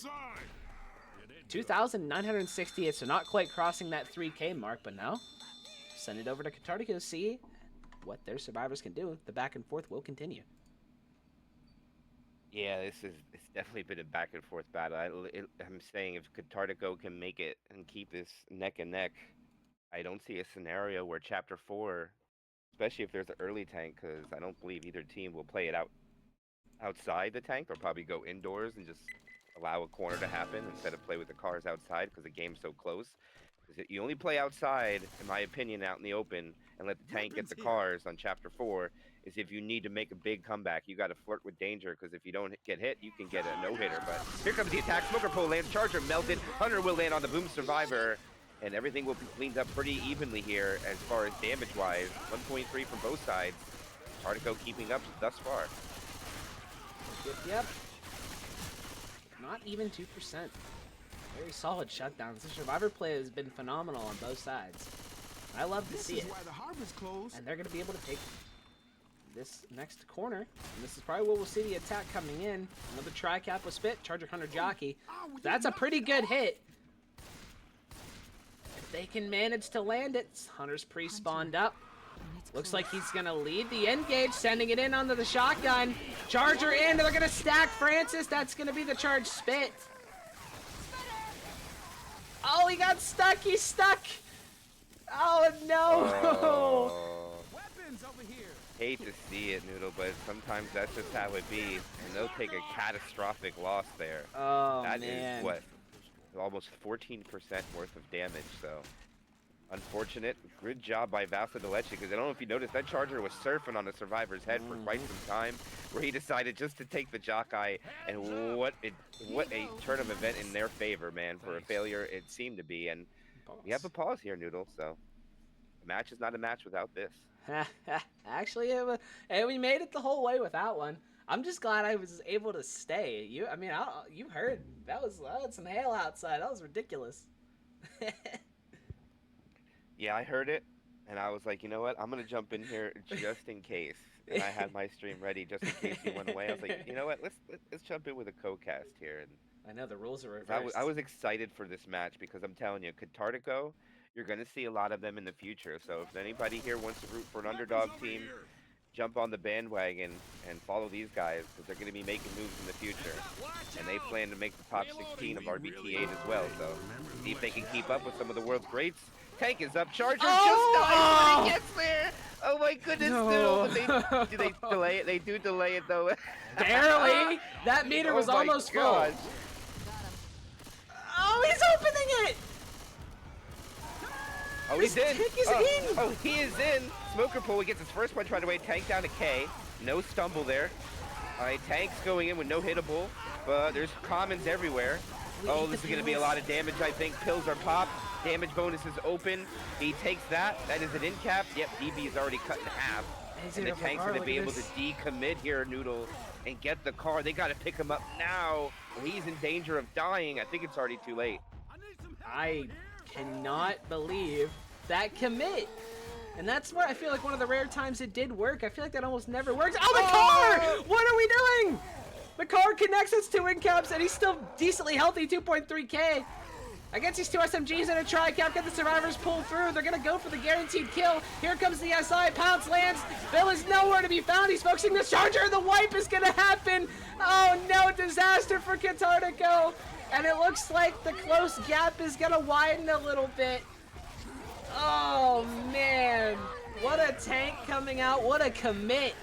2,968. So not quite crossing that 3K mark, but now send it over to Katartico to see what their survivors can do. The back and forth will continue. Yeah, it's definitely been a back and forth battle. I'm saying if Katartico can make it and keep this neck and neck, I don't see a scenario where Chapter 4, especially if there's an early tank, because I don't believe either team will play it outside the tank. They'll probably go indoors and just allow a corner to happen instead of play with the cars outside because the game's so close. Because you only play outside, in my opinion, out in the open and let the tank get the cars on Chapter 4 is if you need to make a big comeback. You got to flirt with danger because if you don't get hit, you can get a no-hitter. But here comes the attack. Smoker pole lands. Charger melted. Hunter will land on the boom survivor. And everything will be cleaned up pretty evenly here as far as damage-wise. 1.3 from both sides. Katartico keeping up thus far. Yep. Not even 2%. Very solid shutdowns. The survivor play has been phenomenal on both sides. I love to see it. Why the harbor's closed. And they're going to be able to take this next corner. And this is probably where we'll see the attack coming in. Another tri-cap with spit. Charger Hunter Jockey. That's a pretty good hit. If they can manage to land it. Hunter's pre-spawned up. Looks like he's going to lead the engage, sending it in onto the shotgun. Charger in. They're going to stack Francis. That's going to be the charge spit. Oh, he got stuck. He's stuck. Oh, no. Weapons over here. Hate to see it, Noodle, but sometimes that's just how it be. And they'll take a catastrophic loss there. Oh, that man. is what? Almost 14% worth of damage, so unfortunate. Good job by Vaso and Leche, because I don't know if you noticed, that Charger was surfing on the survivor's head for quite some time, where he decided just to take the Jockey, and what a turn of event in their favor, man, for a failure it seemed to be. And we have a pause here, Noodle, so the match is not a match without this. Actually, we made it the whole way without one. I'm just glad I was able to stay. You heard that was some hail outside. That was ridiculous. Yeah, I heard it, and I was like, you know what? I'm gonna jump in here just in case. And I had my stream ready just in case you went away. I was like, you know what? Let's jump in with a co-cast here. And I know the rules are reversed. I was excited for this match because I'm telling you, Katartico, you're gonna see a lot of them in the future. So if anybody here wants to root for an underdog team, jump on the bandwagon and follow these guys because they're going to be making moves in the future. And they plan to make the top 16 of RBT8 as well. So see if they can keep up with some of the world's greats. Tank is up. Charger just dies when he gets there. Oh my goodness, No. But do they delay it? They do delay it though. Barely. That meter was Oh my almost gosh. full. Oh, he's opening it. Oh, he's in. Tank is in. Oh, he is in. Smoker Pool gets his first punch right away. Tank down to K. No stumble there. All right, Tank's going in with no hittable, but there's commons everywhere. Oh, this is going to be a lot of damage, I think. Pills are popped. Damage bonus is open. He takes that. That is an in cap. Yep, DB is already cut in half. And the Tank's going to be able to decommit here, Noodle, and get the car. They got to pick him up now. He's in danger of dying. I think it's already too late. I cannot believe that commit. And that's where I feel like one of the rare times it did work. I feel like that almost never works. Oh, the car! What are we doing? The car connects us to in caps, and he's still decently healthy, 2.3K. Against these two SMGs in a tri-cap, get the survivors pull through. They're gonna go for the guaranteed kill. Here comes the SI, Pounce lands. Bill is nowhere to be found. He's focusing the charger. The wipe is gonna happen. Oh no, disaster for Katartico. And it looks like the close gap is gonna widen a little bit. Oh man, what a tank coming out, what a commit.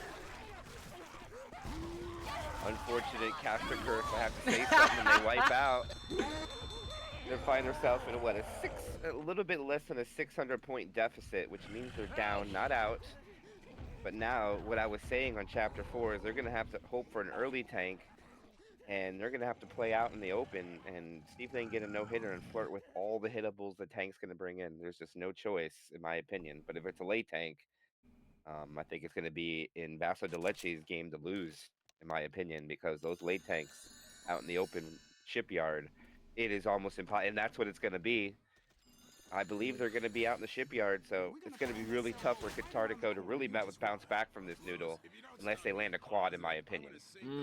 Unfortunate caster curse, I have to say something, they wipe out. They find themselves in a little bit less than a 600 point deficit, which means they're down, not out. But now, what I was saying on chapter 4 is they're gonna have to hope for an early tank, and they're gonna have to play out in the open and see if they can get a no-hitter and flirt with all the hittables the tank's gonna bring in. There's just no choice, in my opinion. But if it's a late tank, I think it's gonna be in Vaso de Leche's game to lose, in my opinion, because those late tanks out in the open shipyard, it is almost impossible, and that's what it's going to be. I believe they're going to be out in the shipyard, so it's going to be really tough for Katartico to really bounce back from this noodle, unless they land a quad, in my opinion.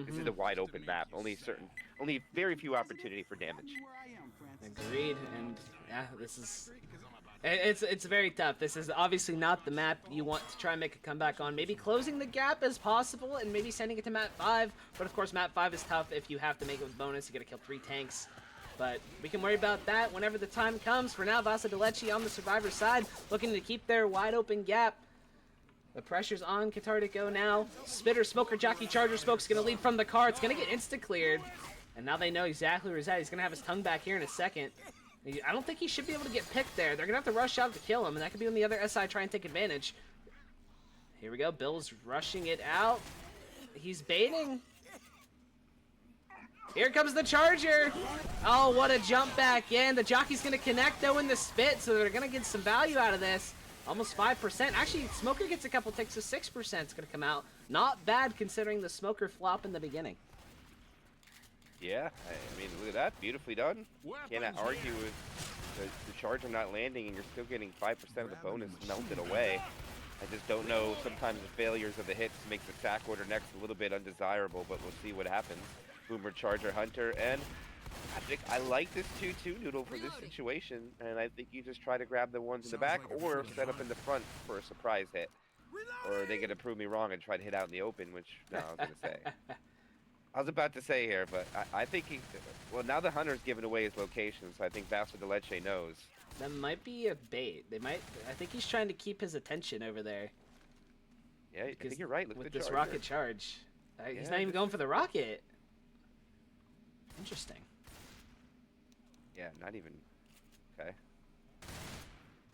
This is a wide open map, only very few opportunity for damage. Agreed, and yeah, it's very tough. This is obviously not the map you want to try and make a comeback on. Maybe closing the gap as possible and maybe sending it to map 5, but of course map 5 is tough if you have to make it with bonus. You gotta kill 3 tanks. But we can worry about that whenever the time comes. For now, Vaso de Leche on the survivor side, looking to keep their wide open gap. The pressure's on Katartico now. Spitter, Smoker, Jockey, Charger, Smoke's gonna lead from the car. It's gonna get insta-cleared. And now they know exactly where he's at. He's gonna have his tongue back here in a second. I don't think he should be able to get picked there. They're gonna have to rush out to kill him, and that could be when the other SI try and take advantage. Here we go, Bill's rushing it out. He's baiting. Here comes the charger. Oh, what a jump back in. The jockey's gonna connect though in the spit, so they're gonna get some value out of this. Almost 5%. Actually, Smoker gets a couple ticks, so 6% is gonna come out. Not bad considering the Smoker flop in the beginning. Yeah, I mean, look at that, beautifully done. Cannot argue with the charger not landing, and you're still getting 5% of the bonus melted away. I just don't know, sometimes the failures of the hits makes the sack order next a little bit undesirable, but we'll see what happens. Boomer, Charger, Hunter, and I think I like this 2-2 noodle for this situation, and I think you just try to grab the ones in the back or set up in the front for a surprise hit. Or they gonna prove me wrong and try to hit out in the open, which no, I was gonna say. I was about to say here, but I think well, now the Hunter's given away his location, so I think Vaso de Leche knows. That might be a bait. I think he's trying to keep his attention over there. Yeah, I think you're right. Look with at the this charger. rocket charge. He's not even going for the rocket. Interesting. Yeah, not even. Okay.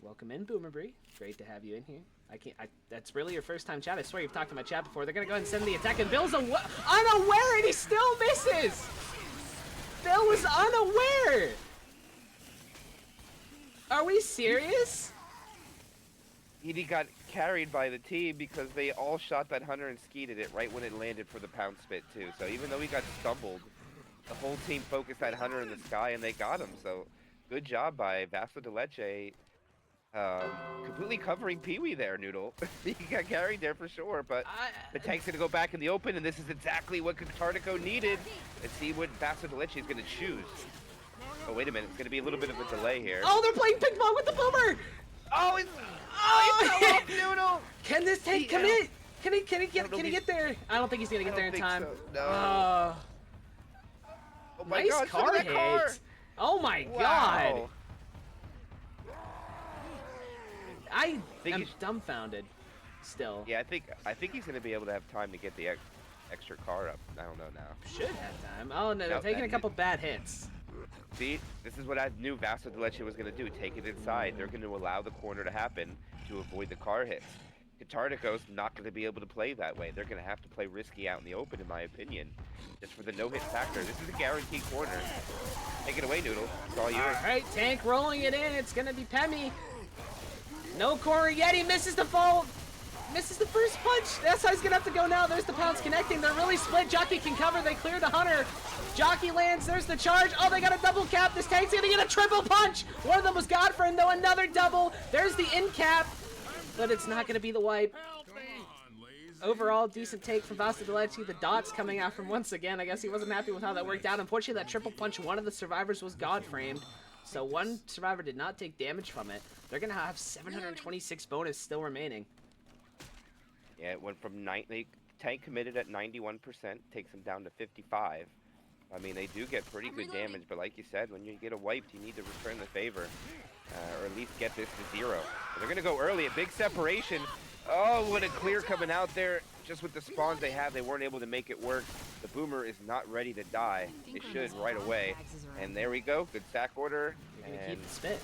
Welcome in, Boomer Bree. Great to have you in here. That's really your first time chat. I swear you've talked to my chat before. They're gonna go ahead and send the attack, and Bill's unaware, and he still misses. Bill was unaware. Are we serious? He got carried by the team because they all shot that Hunter and skeeted it right when it landed for the pound spit too. So even though he got stumbled, the whole team focused that Hunter in the sky and they got him. So good job by Vaso de Leche. Completely covering Pee-wee there, Noodle. He got carried there for sure, but the tank's gonna go back in the open, and this is exactly what Katartico needed. Let's see what Vaso de Leche is gonna choose. Oh, wait a minute, it's gonna be a little bit of a delay here. Oh, they're playing ping pong with the Boomer! Oh, he fell off, Noodle! Can this tank commit? Can he get there? I don't think he's gonna get there in time. So. No. Oh my nice God, car hit. Car. Oh my God. I am dumbfounded still. Yeah, I think he's gonna be able to have time to get the extra car up. I don't know now. Should have time. Oh no, they're taking a couple bad hits. See, this is what I knew Vaso de Leche was gonna do. Take it inside. They're gonna allow the corner to happen to avoid the car hits. Katartico's not gonna be able to play that way. They're gonna have to play risky out in the open, in my opinion, just for the no-hit factor. This is a guaranteed corner. Take it away, Noodle. It's all yours. All right, tank rolling it in. It's gonna be Pemmy. No corner yet. He misses the fall. Misses the first punch. That's how he's gonna have to go now. There's the pounds connecting. They're really split. Jockey can cover. They clear the Hunter. Jockey lands. There's the charge. Oh, they got a double cap. This tank's gonna get a triple punch. One of them was Godfriend, though. Another double. There's the in cap, but it's not gonna be the wipe. Overall, decent take from Vaso de Leche. The dots coming out from once again. I guess he wasn't happy with how that worked out. Unfortunately, that triple punch, one of the survivors was God framed. So one survivor did not take damage from it. They're gonna have 726 bonus still remaining. Yeah, it went from tank committed at 91%, takes them down to 55. I mean, they do get pretty good damage, but like you said, when you get a wiped, you need to return the favor, or at least get this to 0. But they're gonna go early, a big separation. Oh, what a clear coming out there. Just with the spawns they have, they weren't able to make it work. The boomer is not ready to die. It should right away. And there we go. Good sack order. You're gonna keep the spit.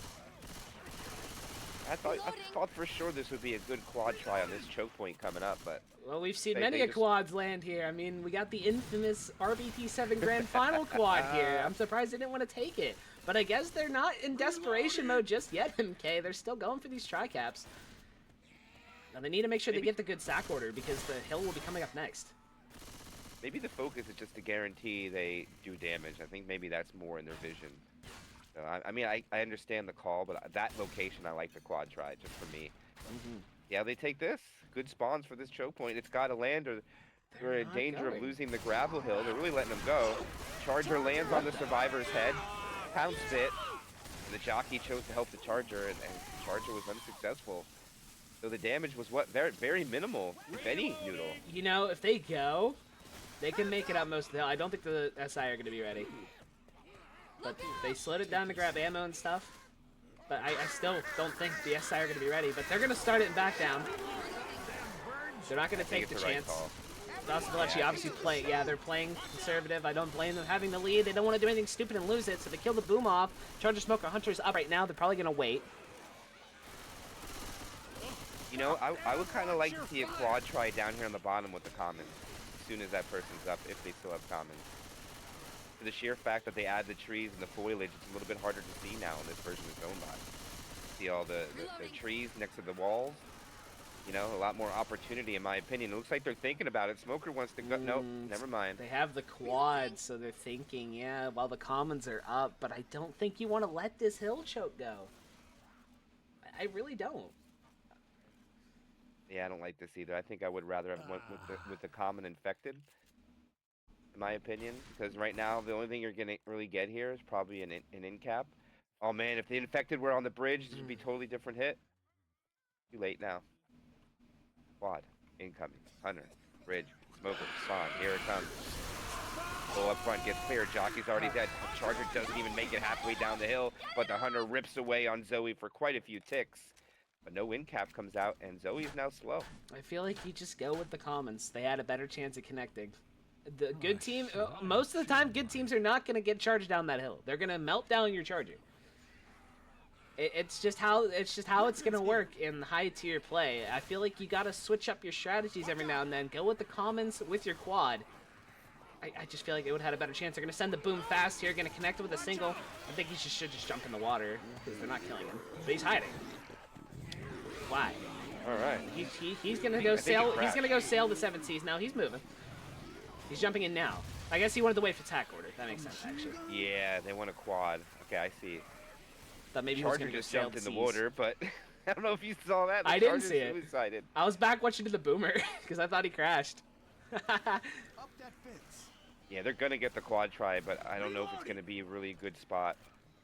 I thought for sure this would be a good quad try on this choke point coming up, but well, we've seen many quads land here. I mean, we got the infamous RBT7 Grand Final quad here. I'm surprised they didn't want to take it. But I guess they're not in desperation mode just yet, MK. They're still going for these tri-caps. Now they need to make sure they get the good sack order because the hill will be coming up next. Maybe the focus is just to guarantee they do damage. I think maybe that's more in their vision. So, I mean, I understand the call, but that location, I like the quad try, just for me. Yeah, they take this. Good spawns for this choke point. It's got to land, or they're in danger of losing the gravel hill. They're really letting them go. Charger lands on the survivor's head. Pounced it. And the jockey chose to help the Charger, and the Charger was unsuccessful. So the damage was very, very minimal, if any, Noodle. You know, if they go, they can make it up most of the hill. I don't think the SI are going to be ready. But they slowed it down to grab ammo and stuff. But I still don't think the SI are going to be ready. But they're going to start it and back down. They're not going to take the chance. Vaso Leche obviously they're playing conservative. I don't blame them having the lead. They don't want to do anything stupid and lose it. So they kill the boom off. Charger Smoker Hunter's up right now. They're probably going to wait. You know, I would kind of like to see a quad try down here on the bottom with the commons. As soon as that person's up, if they still have commons. For the sheer fact that they add the trees and the foliage, it's a little bit harder to see now in this version of Zonebot. See all the trees next to the walls? You know, a lot more opportunity in my opinion. It looks like they're thinking about it. Smoker wants to go. Nope, never mind. They have the quad, so they're thinking, yeah, while the commons are up, but I don't think you want to let this hill choke go. I really don't. Yeah, I don't like this either. I think I would rather have went with the common infected, in my opinion, because right now the only thing you're gonna really get here is probably an in cap. Oh man, if the infected were on the bridge, this would be a totally different hit. Too late now. Quad incoming. Hunter, bridge, smoker, spawn. Here it comes. Bull up front gets clear. Jockey's already dead. Charger doesn't even make it halfway down the hill, but the Hunter rips away on Zoe for quite a few ticks. But no win cap comes out, and Zoe is now slow. I feel like you just go with the commons. They had a better chance of connecting. The good team, most of the time, good teams are not going to get charged down that hill. They're going to melt down your Charger. It's just how it's going to work in high tier play. I feel like you got to switch up your strategies every now and then. Go with the commons with your quad. I just feel like it would have had a better chance. They're going to send the boom fast here, going to connect with a single. I think he should just jump in the water because they're not killing him. But he's hiding. Why? All right. He's gonna go sail. He's gonna go sail the 7 seas. Now he's moving. He's jumping in now. I guess he wanted to wait for attack order. That makes sense, actually. Yeah, they want a quad. Okay, I see. Thought maybe Charger he was gonna just jumped in the water, but I don't know if you saw that. I didn't see it. Suicided. I was back watching the boomer because I thought he crashed. Up that fence. Yeah, they're gonna get the quad try, but I don't know if it's gonna be a really good spot.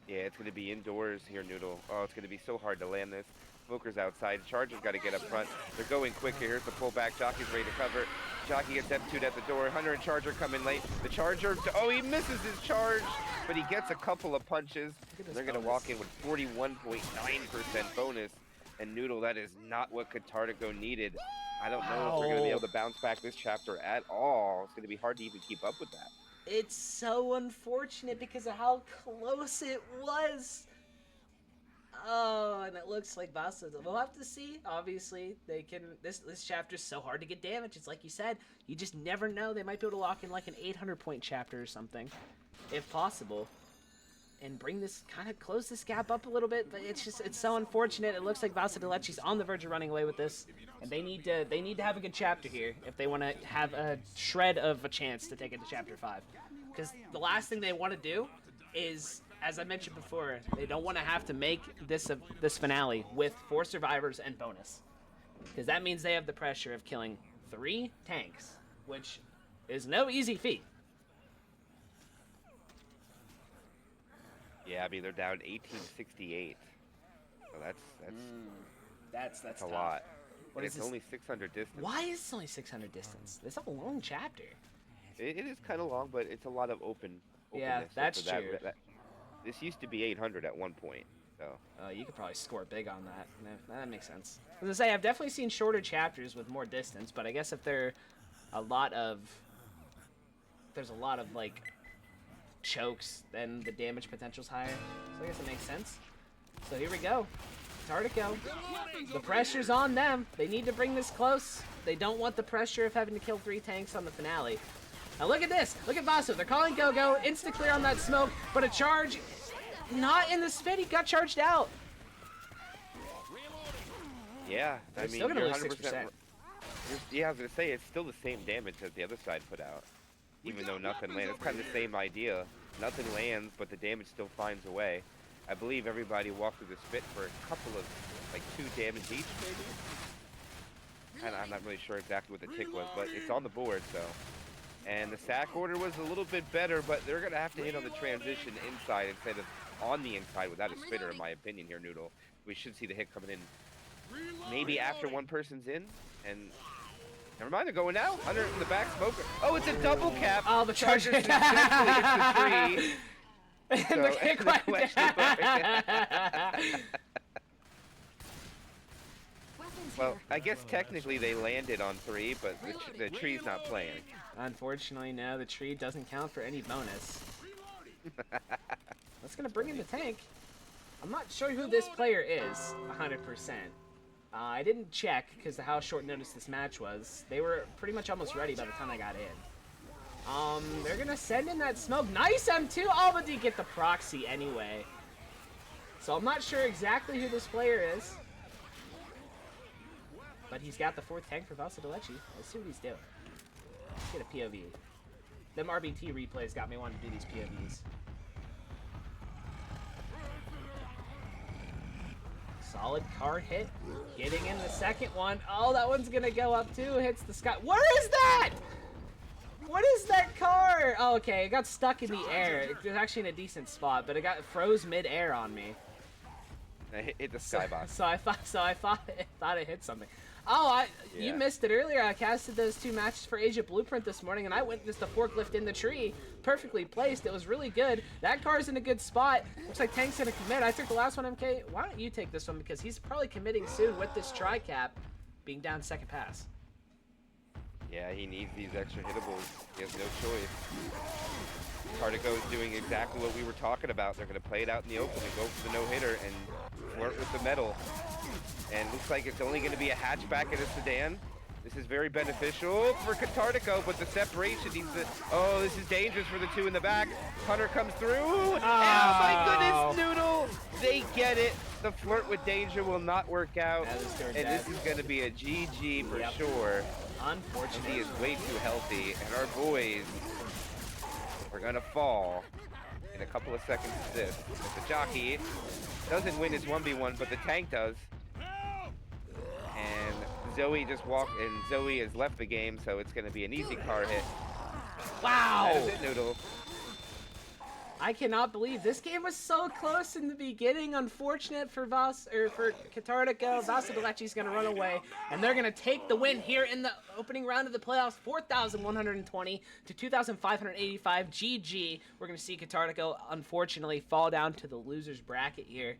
Yeah, it's gonna be indoors here, Noodle. Oh, it's gonna be so hard to land this. Smoker's outside. Charger's got to get up front. They're going quick here. Here's the pullback. Jockey's ready to cover. Jockey gets F2'd at the door. Hunter and Charger come in late. The Charger, oh, he misses his charge, but he gets a couple of punches. They're going to walk in with 41.9% bonus. And Noodle, that is not what Katartico needed. I don't know if they're going to be able to bounce back this chapter at all. It's going to be hard to even keep up with that. It's so unfortunate because of how close it was. Oh, and it looks like Vaso. We'll have to see. Obviously, they can. This chapter's so hard to get damage. It's like you said. You just never know. They might be able to lock in like an 800-point chapter or something, if possible, and bring this close this gap up a little bit. But it's so unfortunate. It looks like Vaso Leche's on the verge of running away with this, and they need to have a good chapter here if they want to have a shred of a chance to take it to chapter 5. Because the last thing they want to do is, as I mentioned before, they don't want to have to make this finale with 4 survivors and bonus, because that means they have the pressure of killing 3 tanks, which is no easy feat. Yeah, I mean they're down 1868. So that's That's a tough. lot. What And is it's this? only 600 distance. Why is it only 600 distance? This is a long chapter. It is kind of long, but it's a lot of openness. Yeah, So that's for that, true. this used to be 800 at one point. So You could probably score big on that. Yeah, that makes sense. As I say, I've definitely seen shorter chapters with more distance, but I guess if there's a lot of like chokes, then the damage potential's higher. So I guess it makes sense. So here we go. Katartico. The pressure's on them. They need to bring this close. They don't want the pressure of having to kill 3 tanks on the finale. Now look at this. Look at Vaso. They're calling go-go. Insta clear on that smoke, but a charge not in the spin. He got charged out. yeah, I They're mean still gonna you're lose 100%. 6%. Yeah, I was gonna say it's still the same damage as the other side put out, even though nothing lands. It's kind of the same idea. Nothing lands, but the damage still finds a way. I believe everybody walked through the spit for a couple of, like 2 damage each, maybe? And I'm not really sure exactly what the tick was, but it's on the board, so. And the sack order was a little bit better, but they're going to have to hit on the transition inside instead of on the inside without a spitter, in my opinion here, Noodle. We should see the hit coming in maybe after one person's in, and never mind, they're going now. Under in the back smoker. Oh, it's a double cap. Oh, the Charger charger. successfully hits the tree. And the kick the went question down. Weapons Well, here. I guess technically they landed on 3, but the tree's not playing. Unfortunately, no, the tree doesn't count for any bonus. That's gonna bring in the tank. I'm not sure who this player is, 100%. I didn't check because of how short notice this match was. They were pretty much almost ready by the time I got in. They're gonna send in that smoke. Nice M2! Oh, but they get the proxy anyway. So I'm not sure exactly who this player is. But he's got the 4th tank for Vaso de Leche. Let's see what he's doing. Let's get a POV. Them RBT replays got me wanting to do these POVs. Solid car hit. Getting in the second one. Oh, that one's gonna go up too. Hits the sky. Where is that? What is that car? Oh, okay, it got stuck in the air. It was actually in a decent spot, but it got froze mid-air on me. I hit the skybox. So I thought it hit something. Oh, you Yeah. missed it earlier. I casted those 2 matches for Asia Blueprint this morning, and I witnessed the forklift in the tree, perfectly placed. It was really good. That car's in a good spot. Looks like Tank's gonna commit. I took the last one, MK. Why don't you take this one, because he's probably committing soon with this tri-cap being down 2nd pass. Yeah, he needs these extra hittables. He has no choice. Katartico is doing exactly what we were talking about. They're going to play it out in the open and go for the no-hitter and flirt with the metal. And looks like it's only going to be a hatchback and a sedan. This is very beneficial for Katartico, but the separation needs to... Oh, this is dangerous for the 2 in the back. Hunter comes through. Oh, my goodness, Noodle. They get it. The flirt with danger will not work out. That is turned And dead. this is going to be a GG for Yep. sure. Unfortunately. He is way too healthy, and our boys are gonna fall in a couple of seconds to this. But the jockey doesn't win his 1v1, but the tank does. And Zoe just walked, and Zoe has left the game, so it's gonna be an easy car hit. Wow! That is it, Noodle. I cannot believe this game was so close in the beginning. Unfortunate for Katartico. Vaso de Leche's gonna run away, and they're gonna take the win here in the opening round of the playoffs. 4,120 to 2,585. GG. We're gonna see Katartico unfortunately fall down to the losers bracket here.